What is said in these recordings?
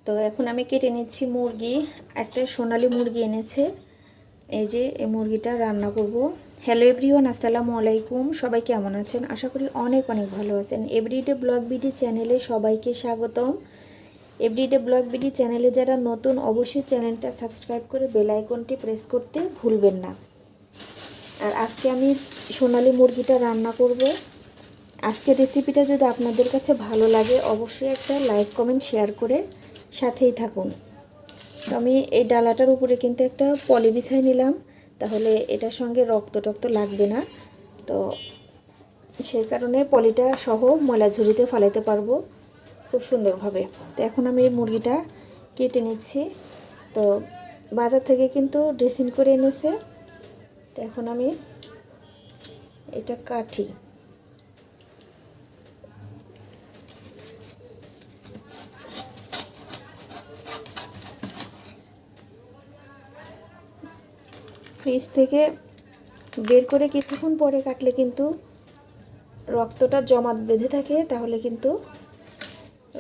তো এখন আমি কেটে নিচ্ছি মুরগি। একটা সোনালী মুরগি এনেছে, এই যে এই মুরগিটা রান্না করব। হ্যালো এভরিওয়ান, আসসালামু আলাইকুম। সবাই কেমন আছেন? আশা করি অনেক অনেক ভালো আছেন। এভরিডে ব্লগ বিডি চ্যানেলে সবাইকে স্বাগতম। এভরিডে ব্লগ বিডি চ্যানেলে যারা নতুন, অবশ্যই চ্যানেলটা সাবস্ক্রাইব করে বেল আইকনটি প্রেস করতে ভুলবেন না। আর আজকে আমি সোনালী মুরগিটা রান্না করব। আজকের রেসিপিটা যদি আপনাদের কাছে ভালো লাগে, অবশ্যই একটা লাইক কমেন্ট শেয়ার করে সাথেই থাকুন। তো আমি এই ডালাটার উপরে কিন্তু একটা পলি বিছাই নিলাম, তাহলে এটার সঙ্গে রক্ত টক্ত লাগবে না। তো সেই কারণে পলিটা সহ ময়লা ঝুড়িতে ফেলাতে পারবো খুব সুন্দরভাবে। তো এখন আমি এই মুরগিটা কেটে নিচ্ছি। তো বাজার থেকে কিন্তু ড্রেসিং করে এনেছে। তো এখন আমি এটা কাটি। ফ্রিজ থেকে বের করে কিছুক্ষণ পরে কাটলে কিন্তু রক্তটা জমাট বেঁধে থাকে, তাহলে কিন্তু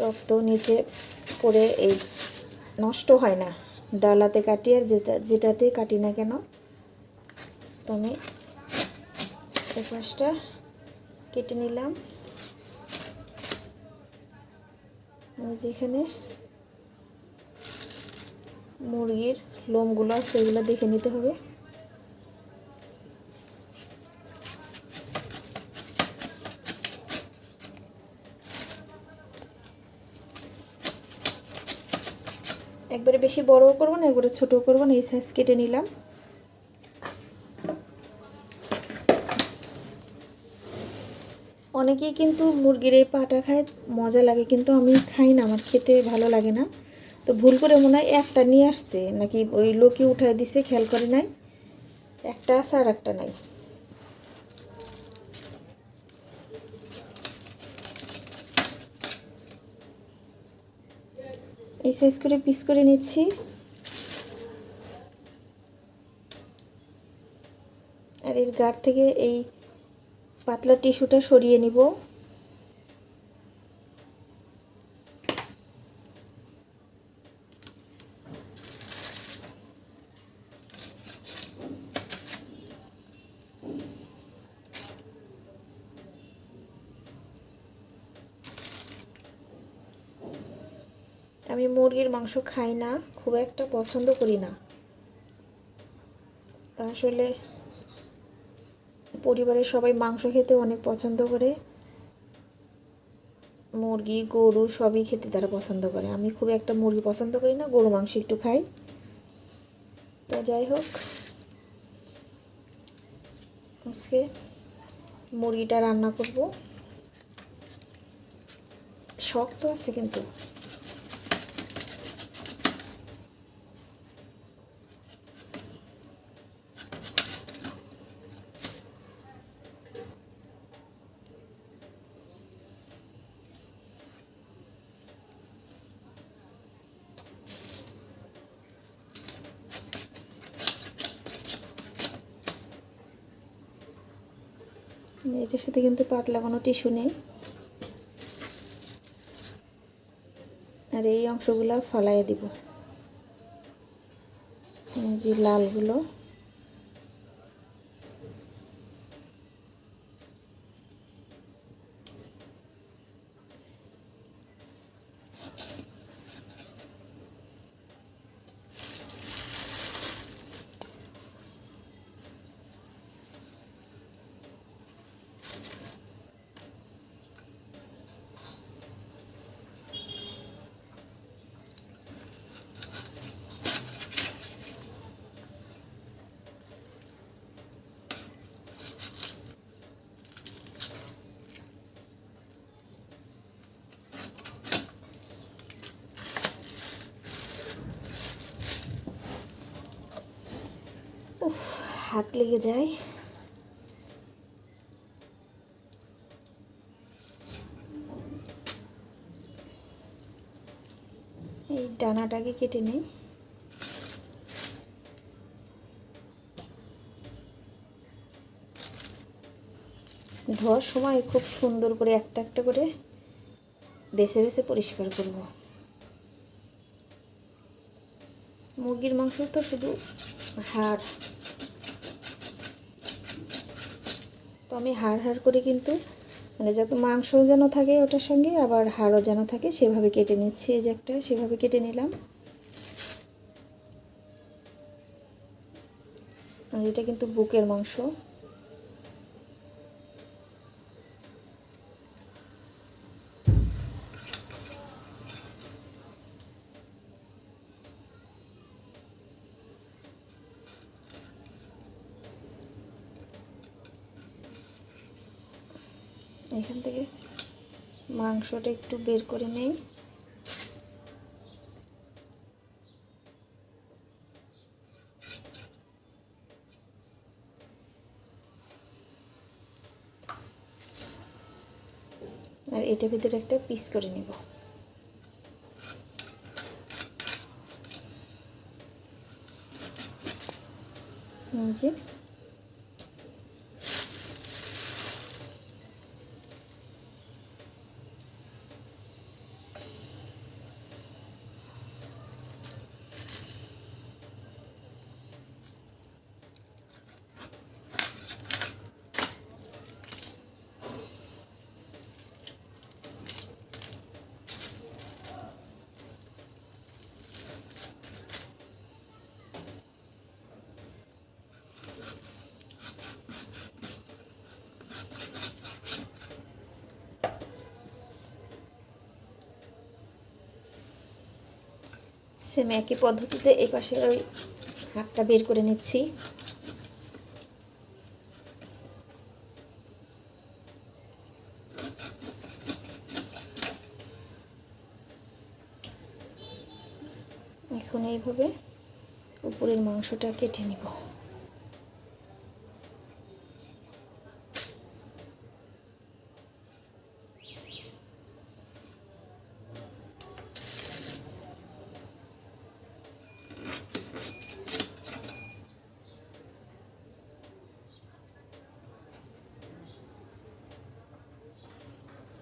রক্ত নিচে পড়ে এই নষ্ট হয় না। ডালাতে কাটি আর যেটাতে কাটি না কেন। তো আমি এই পাশটা কেটে নিলাম। যেখানে মুরগির লোমগুলো আছে সেগুলো দেখে নিতে হবে। একবারে বেশি বড়ও করবো না, একবারে ছোটও করবো না, এই সাইজ কেটে নিলাম। অনেকেই কিন্তু মুরগির এই পাটা খায়, মজা লাগে, কিন্তু আমি খাই না, আমার খেতে ভালো লাগে না। তো ভুল করে মনে হয় একটা নিয়ে আসছে, নাকি ওই লোকই উঠায় দিছে, খেয়াল করে নাই। একটা আছে আর একটা নাই। এই সাইজ করে পিস করে নিচ্ছি। আর এর গাঢ় থেকে এই পাতলা টিস্যুটা সরিয়ে নিব। আমি মুরগির মাংস খাই না, খুব একটা পছন্দ করি না। তা আসলে পরিবারের সবাই মাংস খেতে অনেক পছন্দ করে। মুরগি, গরু সবই খেতে তারা পছন্দ করে। আমি খুব একটা মুরগি পছন্দ করি না, গরু মাংস একটু খাই। তো যাই হোক, আজকে মুরগিটা রান্না করব। শক্ত আছে কিন্তু। এটার সাথে কিন্তু পাতলা কোনো টিস্যু নেই। আর এই অংশগুলো ফালাইয়ে দিব, যে লালগুলো। উফ, হাত লেগে যায়। এই ডানাটাকে কেটে নেই। ধোয়ার সময় খুব সুন্দর করে একটা একটা করে বেছে বেছে পরিষ্কার করব। মুরগির মাংস তো শুধু হাড়, তো আমি হাড় করে কিন্তু মানে যাতে মাংস যেন থাকে ওটার সঙ্গে, আবার হাড়ও যেন থাকে সেভাবে কেটে নিচ্ছি। এই যে একটা সেভাবে কেটে নিলাম। আর এটা কিন্তু বুকের মাংস। এখান থেকে মাংসটা একটু বের করে নেই। আর এটার ভিতরে একটা পিস করে নেব। যে সেম একই পদ্ধতিতে এই পাশের ওই হাতটা বের করে নিচ্ছি। এখন এইভাবে উপরের মাংসটা কেটে নিব।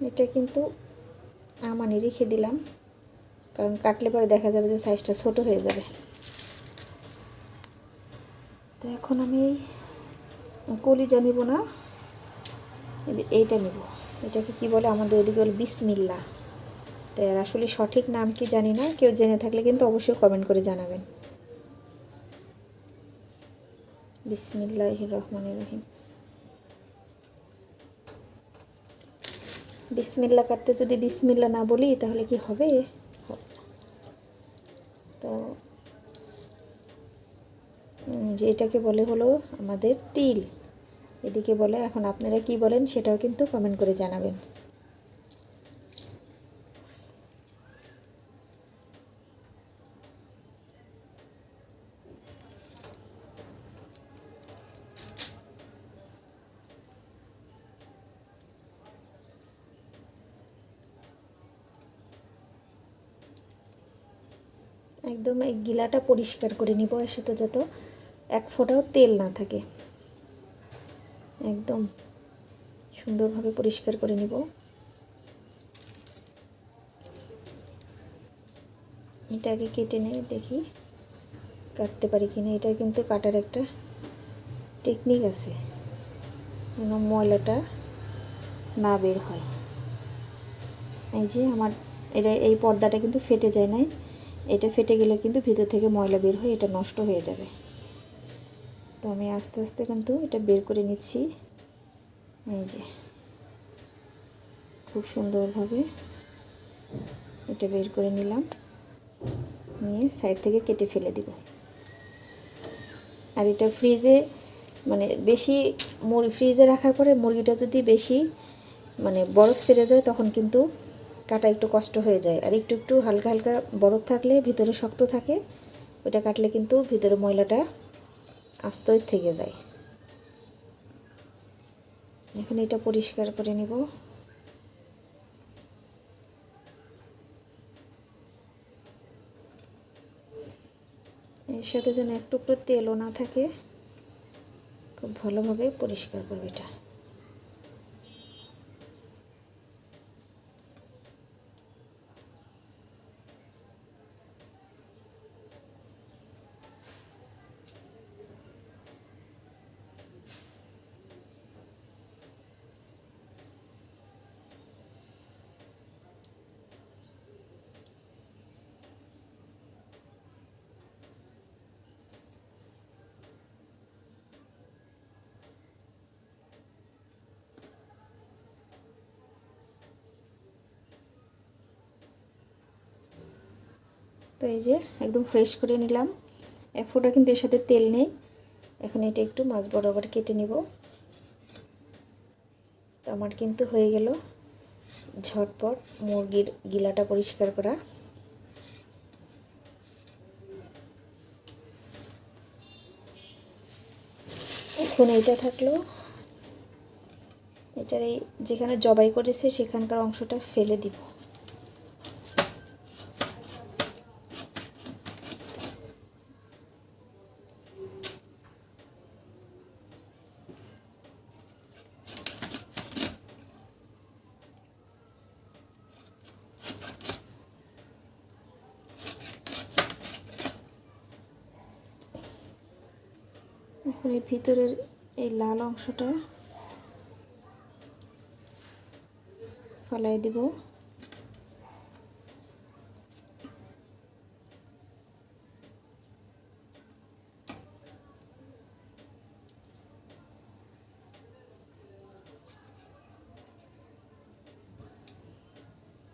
এটা কিন্তু আমানি রেখে দিলাম, কারণ কাটলে পরে দেখা যাবে যে সাইজটা ছোট হয়ে যাবে। তো এখন আমি এই কলিজা নেব না, এই যে এইটা নেব। এটাকে কি বলে আমাদের এদিকে বলে বিসমিল্লাহ। তো এর আসলে সঠিক নাম কি জানি না, কেউ জেনে থাকলে কিন্তু অবশ্যই কমেন্ট করে জানাবেন। বিসমিল্লাহির রহমানির রহিম। বিসমিল্লাহ কাটতে যদি বিসমিল্লাহ না বলি তাহলে কি হবে? তো যে এটাকে বলে হলো আমাদের তিল, এদিকে বলে। এখন আপনারা কি বলেন সেটাও কিন্তু কমেন্ট করে জানাবেন। একদম এই গিলাটা পরিষ্কার করে নিব, এর সাথে যত এক ফোঁটাও তেল না থাকে, একদম সুন্দরভাবে পরিষ্কার করে নিব। এটা আগে কেটে নিয়ে দেখি কাটতে পারি কিনা। এটা কিন্তু কাটার একটা টেকনিক আছে, যেন ময়লাটা না বের হয়। এই যে আমার এটা এই পর্দাটা কিন্তু ফেটে যায় নাই, এটা ফেটে গেলে কিন্তু ভিতর থেকে ময়লা বের হয়ে এটা নষ্ট হয়ে যাবে। তো আমি আস্তে আস্তে কিন্তু এটা বের করে নিচ্ছি। এই যে খুব সুন্দরভাবে এটা বের করে নিলাম, নিয়ে সাইড থেকে কেটে ফেলে দিব। আর এটা ফ্রিজে মানে বেশি ফ্রিজে রাখার পরে মুরগিটা যদি বেশি মানে বরফ ছেড়ে যায় তখন কিন্তু কাটা একটু কষ্ট হয়ে যায়। আর একটু একটু হালকা হালকা বরফ থাকলে ভিতরে শক্ত থাকে, ওটা কাটলে কিন্তু ভিতরে ময়লাটা আস্তই থেকে যায়। এখন এটা পরিষ্কার করে নিব। এর সাথে যেন একটু একটু তেলও না থাকে, খুব ভালোভাবে পরিষ্কার করবে এটা। তো এই যে একদম ফ্রেশ করে নিলাম, এক ফোঁটা কিন্তু এর সাথে তেল নেই। এখন এটা একটু মাছ বরাবর কেটে নিব। তো আমার কিন্তু হয়ে গেল ঝটপট মুরগির গিলাটা পরিষ্কার করা। এখন এইটা থাকলো, এটার এই যেখানে জবাই করেছে সেখানকার অংশটা ফেলে দিব। এখন এই ভিতরের এই লাল অংশটা ফেলাই দিব।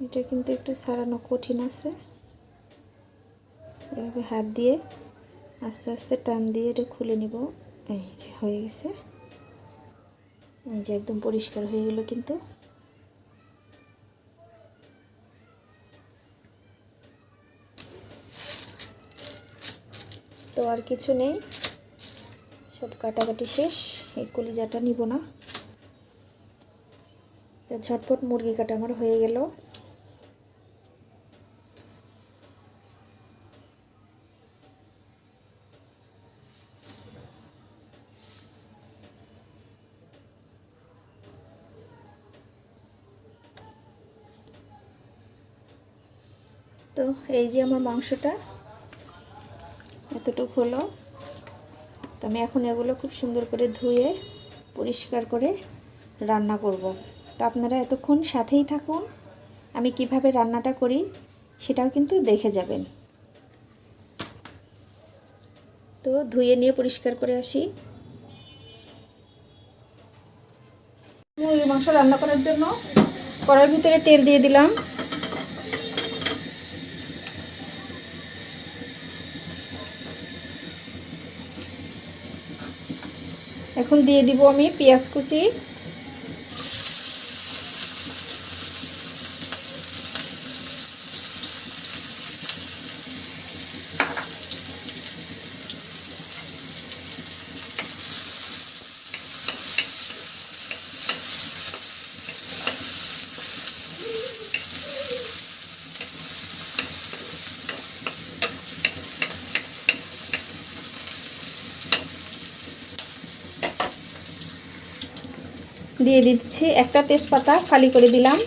এটা কিন্তু একটু ছাড়ানো কঠিন আছে, এভাবে হাত দিয়ে আস্তে আস্তে টান দিয়ে এটা খুলে নিব। এই যে হয়ে গেছে, এই যে একদম পরিষ্কার হয়ে গেল কিন্তু। তো আর কিছু নেই, সব কাটাকাটি শেষ। এই কলিজাটা নিব না। তো ঝটপট মুরগি কাটা আমার হয়ে গেল। তো এই যে আমার মাংসটা এতটুকু হলো। তো আমি এখন এগুলো খুব সুন্দর করে ধুয়ে পরিষ্কার করে রান্না করব। তো আপনারা এতক্ষণ সাথেই থাকুন, আমি কিভাবে রান্নাটা করি সেটাও কিন্তু দেখে যাবেন। তো ধুয়ে নিয়ে পরিষ্কার করে আসি। মুরগির মাংস রান্না করার জন্য কড়াইয়ের ভিতরে তেল দিয়ে দিলাম। এখন দিয়ে দিব আমি পেঁয়াজ কুচি, দিয়ে দিচ্ছি একটা তেজপাতা ফালি করে দিলাম।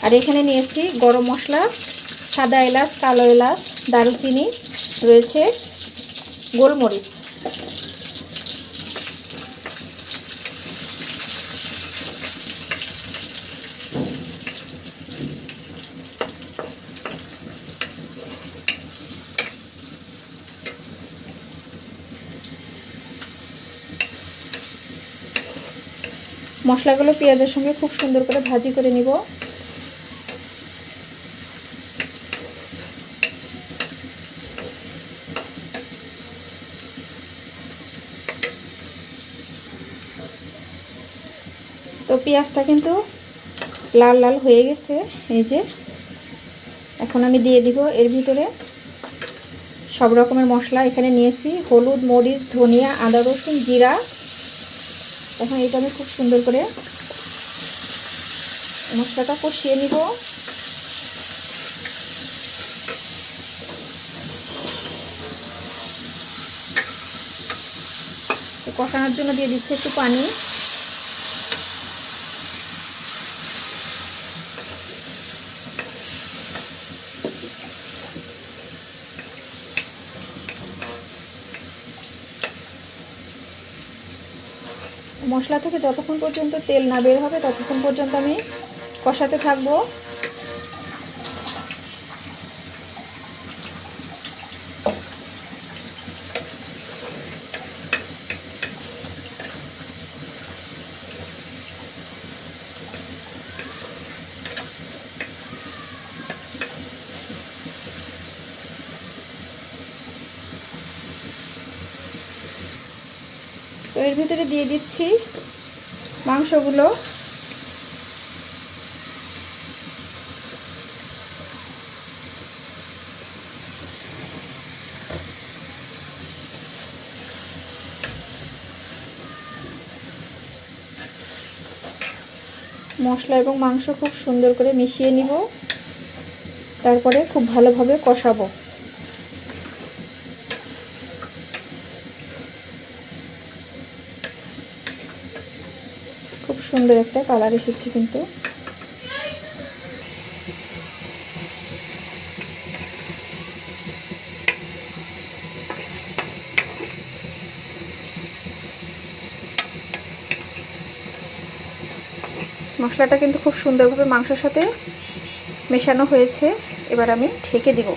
আর এখানে নিয়েছি গরম মশলা, সাদা এলাচ, কালো এলাচ, দারুচিনি, রয়েছে গোলমরিচ। মশলাগুলো পেঁয়াজের সঙ্গে খুব সুন্দর করে ভাজি করে নিব। তো পেঁয়াজটা কিন্তু লাল লাল হয়ে গেছে। এই যে এখন আমি দিয়ে দিব এর ভিতরে সব রকমের মশলা। এখানে নিয়েছি হলুদ, মরিচ, ধনিয়া, আদা, রসুন, জিরা। এখন এটা আমি খুব সুন্দর করে মশলাটা কষিয়ে নিব। কষানোর জন্য দিয়ে দিচ্ছি একটু পানি। মশলা থেকে যতক্ষণ পর্যন্ত তেল না বের হবে ততক্ষণ পর্যন্ত আমি কষাতে থাকবো। তো এর ভিতরে দিয়ে দিচ্ছি মাংসগুলো। মশলা এবং মাংস খুব সুন্দর করে মিশিয়ে নিব, তারপরে খুব ভালোভাবে কষাবো। খুব সুন্দর একটা কালার এসেছে কিন্তু। মশলাটা কিন্তু খুব সুন্দরভাবে মাংসের সাথে মেশানো হয়েছে। এবার আমি ঢেকে দিব।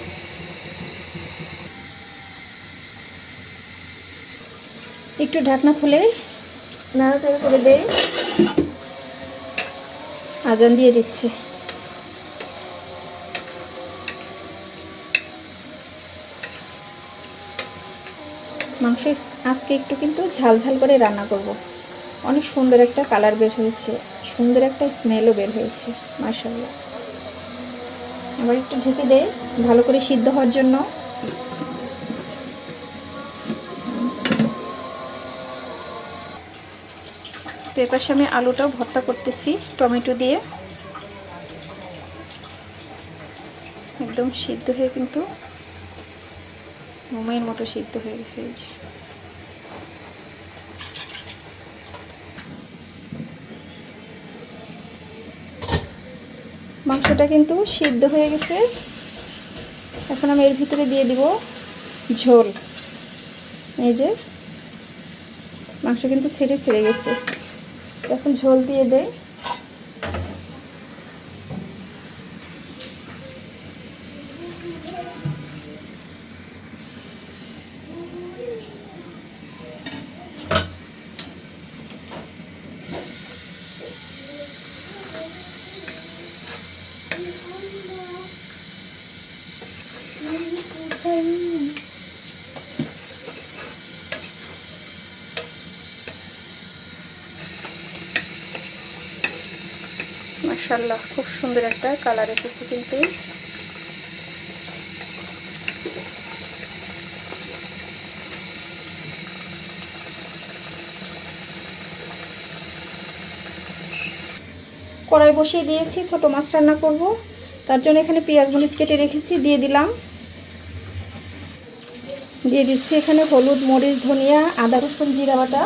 একটু ঢাকনা খুলে নাড়াচাড়া করে দেই। আজান দিয়ে দিচ্ছি। মাংস আজকে একটু কিন্তু ঝাল ঝাল করে রান্না করব। অনেক সুন্দর একটা কালার বের হয়েছে, সুন্দর একটা স্মেলও বের হয়েছে, মাশাআল্লাহ। আবার একটু ঢেকে দেই ভালো করে সিদ্ধ হওয়ার জন্য। তো এর পাশে আমি আলুটাও ভর্তা করতেছি টমেটো দিয়ে। একদম সিদ্ধ হয়ে কিন্তু মোমের মতো সিদ্ধ হয়ে গেছে। এই যে মাংসটা কিন্তু সিদ্ধ হয়ে গেছে। এখন আমি এর ভিতরে দিয়ে দিব ঝোল। এই যে মাংস কিন্তু ছেড়ে গেছে, এখন ঝোল দিয়ে দেই। মাশাআল্লাহ, খুব সুন্দর একটা কালার এসেছে কিন্তু। কড়াই বসিয়ে দিয়েছি, ছোট মাছ রান্না করব। তার জন্য এখানে পেঁয়াজ মরিচ কেটে রেখেছি, দিয়ে দিলাম। দিয়ে দিচ্ছি এখানে হলুদ, মরিচ, ধনিয়া, আদা, রসুন, জিরা বাটা।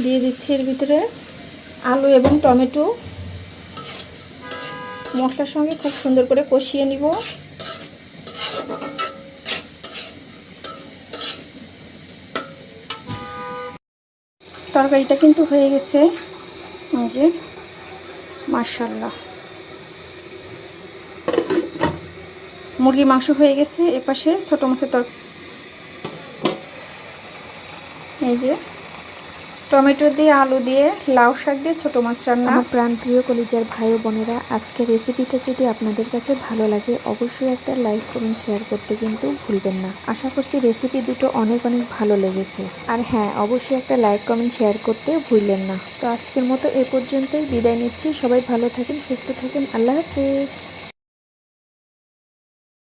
দিয়ে দিচ্ছি এর ভিতরে আলু এবং টমেটো। মশলার সঙ্গে খুব সুন্দর করে কষিয়ে নিব। তরকারিটা কিন্তু হয়ে গেছে। এই যে মাশাআল্লাহ, মুরগির মাংস হয়ে গেছে। এপাশে ছোট মাছের তরকারি। এই যে টমেটো দিয়ে, আলু দিয়ে, লাউ শাক দিয়ে ছোট মাছ রান্না। আমার প্রাণপ্রিয় কলিজার ভাই ও বোনেরা, আজকের রেসিপিটা যদি আপনাদের কাছে ভালো লাগে অবশ্যই একটা লাইক করুন, শেয়ার করতে কিন্তু ভুলবেন না। আশা করছি রেসিপি দুটো অনেক ভালো লেগেছে। আর হ্যাঁ, অবশ্যই একটা লাইক কমেন্ট শেয়ার করতে ভুলবেন না। তো আজকের মতো এ পর্যন্তই বিদায় নিচ্ছি। সবাই ভালো থাকেন, সুস্থ থাকেন। আল্লাহ হাফেজ।